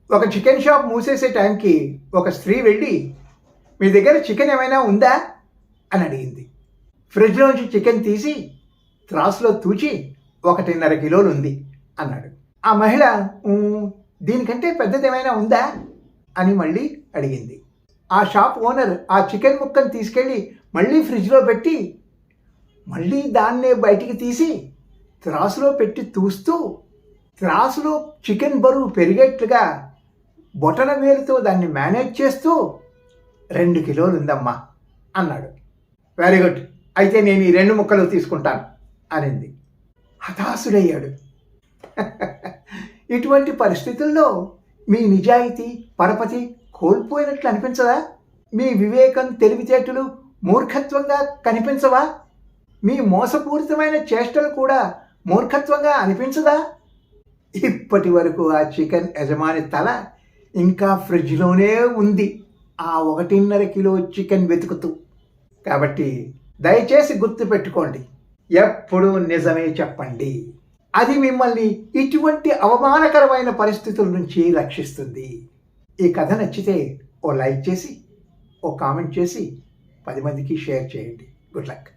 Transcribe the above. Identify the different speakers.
Speaker 1: ఒక chicken shop మూసేసే టైంకి ఒక స్త్రీ వెళ్ళి, మీ దగ్గర చికెన్ ఏమైనా ఉందా అని అడిగింది. ఫ్రిడ్జ్లోంచి చికెన్ తీసి త్రాసులో తూచి 1.5 కిలోలు ఉంది అన్నాడు. ఆ మహిళ దీనికంటే పెద్దది ఏమైనా ఉందా అని మళ్ళీ అడిగింది. ఆ షాప్ ఓనర్ ఆ చికెన్ ముక్కను తీసుకెళ్ళి మళ్ళీ ఫ్రిడ్జ్లో పెట్టి మళ్ళీ దాన్నే బయటికి తీసి త్రాసులో పెట్టి తూస్తూ త్రాసులో చికెన్ బరువు పెరిగేట్లుగా బొటన వేలుతో దాన్ని మేనేజ్ చేస్తూ 2 కిలోలు ఉందమ్మా అన్నాడు. వెరీ గుడ్, అయితే నేను ఈ 2 ముక్కలు తీసుకుంటాను అనింది. హతాశుడయ్యాడు. ఇటువంటి పరిస్థితుల్లో మీ నిజాయితీ పరపతి కోల్పోయినట్లు అనిపించదా? మీ వివేకం తెలివితేటలు మూర్ఖత్వంగా కనిపించవా? మీ మోసపూరితమైన చేష్టలు కూడా మూర్ఖత్వంగా అనిపించదా? ఇప్పటి వరకు ఆ చికెన్ యజమాని తల ఇంకా ఫ్రిడ్జ్లోనే ఉంది, ఆ 1.5 కిలో చికెన్ వెతుకుతూ. కాబట్టి దయచేసి గుర్తుపెట్టుకోండి, ఎప్పుడూ నిజమే చెప్పండి. అది మిమ్మల్ని ఇటువంటి అవమానకరమైన పరిస్థితుల నుంచి రక్షిస్తుంది. ఈ కథ నచ్చితే ఓ లైక్ చేసి, ఓ కామెంట్ చేసి 10 మందికి షేర్ చేయండి. Good luck.